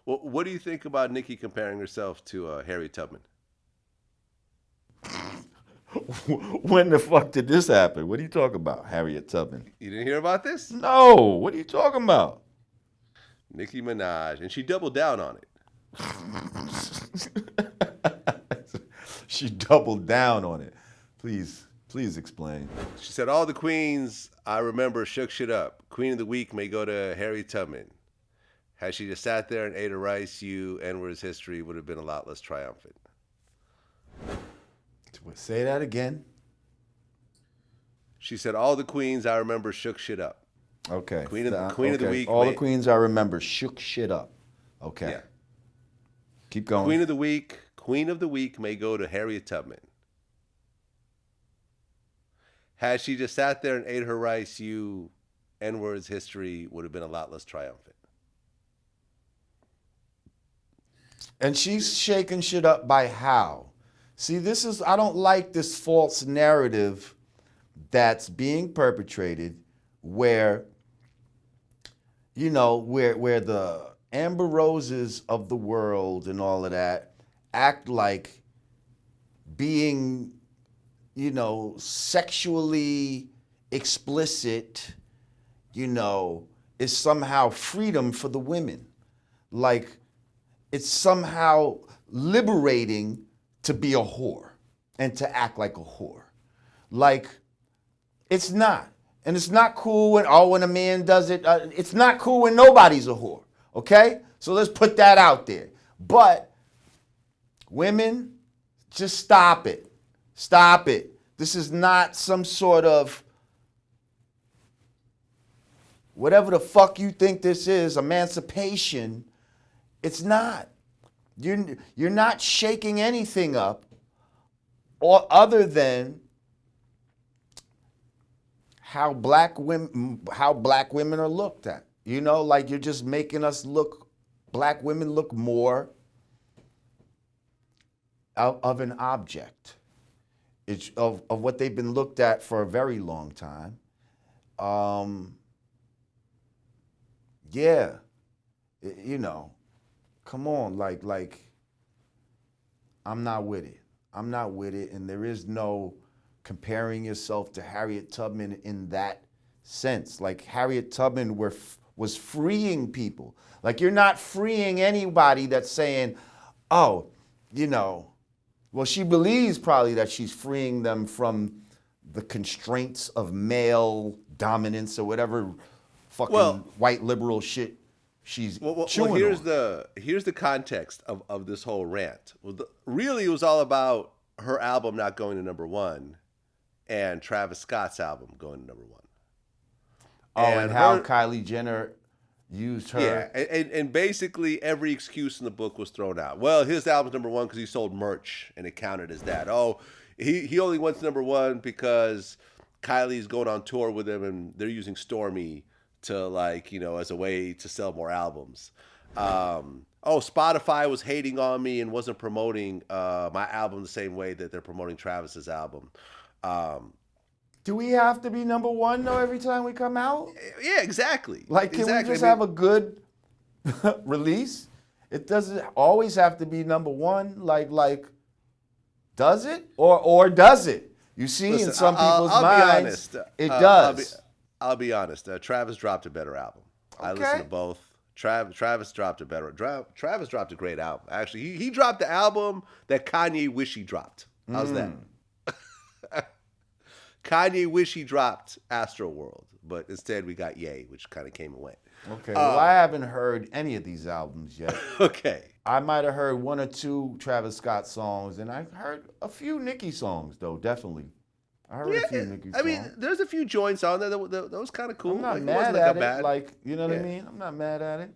What do you think about Nicki comparing herself to Harriet Tubman? When the fuck did this happen? What are you talking about, Harriet Tubman? You didn't hear about this? No, what are you talking about? Nicki Minaj, and she doubled down on it. She doubled down on it. Please explain. She said, "All the queens I remember shook shit up. Queen of the week may go to Harriet Tubman. Had she just sat there and ate her rice, you N-word's history would have been a lot less triumphant." Say that again. She said, "All the queens I remember shook shit up. Okay. Queen of the week. All the queens I remember shook shit up. Okay. Yeah. Keep going. Queen of the week may go to Harriet Tubman. Had she just sat there and ate her rice, you N-word's history would have been a lot less triumphant." And she's shaking shit up by how? See, I don't like this false narrative that's being perpetrated where, where the Amber Roses of the world and all of that act like being, sexually explicit, is somehow freedom for the women. Like, it's somehow liberating to be a whore and to act like a whore. Like, it's not. And it's not cool when a man does it. It's not cool when nobody's a whore, okay? So let's put that out there. But women, just stop it. Stop it. This is not some sort of whatever the fuck you think this is, emancipation. It's not. You're not shaking anything up or other than how black women are looked at. Like you're just making black women look more of an object. It's of what they've been looked at for a very long time. Yeah. Come on, like, I'm not with it. I'm not with it, and there is no comparing yourself to Harriet Tubman in that sense. Like, Harriet Tubman was freeing people. Like, you're not freeing anybody that's saying, oh, well, she believes probably that she's freeing them from the constraints of male dominance or whatever fucking white liberal shit she's chewing on. Here's the context of this whole rant. Really, it was all about her album not going to number one and Travis Scott's album going to number one. And how Kylie Jenner used her. Yeah, and basically every excuse in the book was thrown out. Well, his album's number one because he sold merch and it counted as that. Oh, he only went to number one because Kylie's going on tour with him and they're using Stormy to as a way to sell more albums. Spotify was hating on me and wasn't promoting my album the same way that they're promoting Travis's album. Do we have to be number one though every time we come out? Yeah, exactly. Like, can we just have a good release? It doesn't always have to be number one. Like, does it or does it? You see, in some people's minds, it does. I'll be honest. Travis dropped a better album. Okay. I listened to both. Travis dropped a great album. Actually, he dropped the album that Kanye wish he dropped. How's that? Kanye wish he dropped Astroworld, but instead we got Ye, which kind of came and went. Okay, well, I haven't heard any of these albums yet. Okay. I might have heard one or two Travis Scott songs, and I heard a few Nicki songs, though, definitely. I heard a few Nicki songs. I mean, there's a few joints on there that was kind of cool. I'm not mad at it. Like, you know what I mean? I'm not mad at it.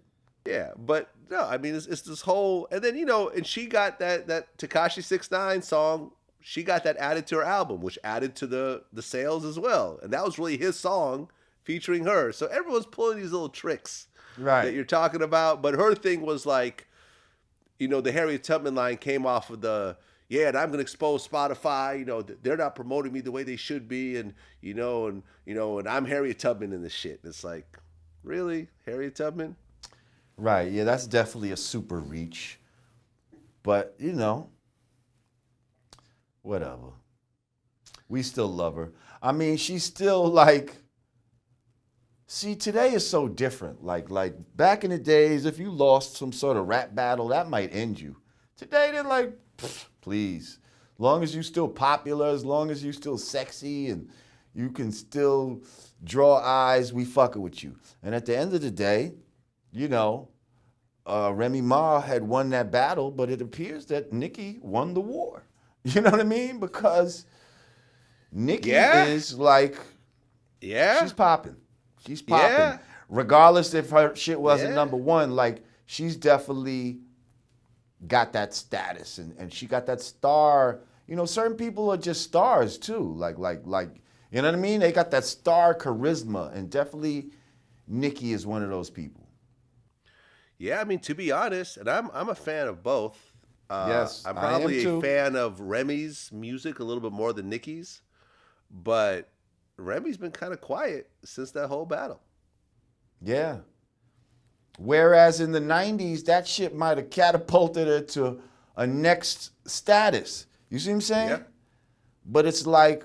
Yeah, but no, I mean, it's this whole, and then, and she got that Tekashi 6ix9ine song. She got that added to her album, which added to the sales as well. And that was really his song featuring her. So everyone's pulling these little tricks that you're talking about. But her thing was like, the Harriet Tubman line came off of and I'm going to expose Spotify. They're not promoting me the way they should be. And I'm Harriet Tubman in this shit. And it's like, really? Harriet Tubman? Right. Yeah, that's definitely a super reach. But, whatever. We still love her. I mean, she's still like, see, today is so different. Like back in the days, if you lost some sort of rap battle, that might end you. Today, they're like, please. As long as you still popular, as long as you still sexy and you can still draw eyes, we fucking with you. And at the end of the day, Remy Ma had won that battle, but it appears that Nicki won the war. You know what I mean? Because Nicki Yeah. is like, Yeah. she's popping. She's popping. Yeah. Regardless if her shit wasn't Yeah. number one, like, she's definitely got that status and she got that star. Certain people are just stars too. Like, you know what I mean? They got that star charisma, and definitely Nicki is one of those people. Yeah, I mean, to be honest, and I'm a fan of both. Yes, I'm I am probably a too. fan of Remy's music a little bit more than Nicki's, but Remy's been kind of quiet since that whole battle. Yeah. Whereas in the 90s, that shit might have catapulted her to a next status. You see what I'm saying? Yeah. But it's like,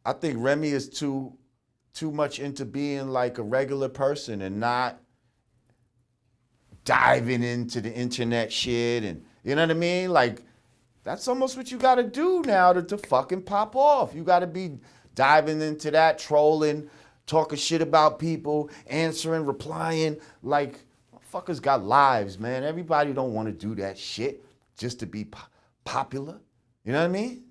I think Remy is too much into being like a regular person and not diving into the internet shit, and you know what I mean? Like, that's almost what you gotta do now to fucking pop off. You gotta be diving into that, trolling, talking shit about people, answering, replying. Like, motherfuckers got lives, man. Everybody don't want to do that shit just to be popular. You know what I mean?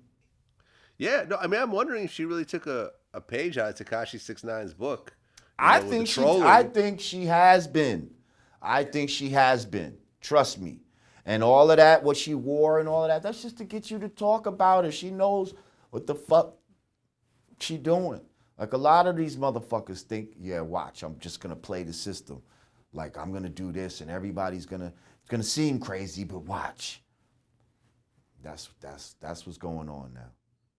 Yeah, no, I mean, I'm wondering if she really took a page out of Tekashi 6ix9ine's book. I With the think trolling. I think she has been. I think she has been. Trust me. And all of that, what she wore and all of that, that's just to get you to talk about her. She knows what the fuck she doing. Like, a lot of these motherfuckers think, yeah, watch, I'm just gonna play the system. Like, I'm gonna do this and everybody's gonna seem crazy, but watch. That's what's going on now.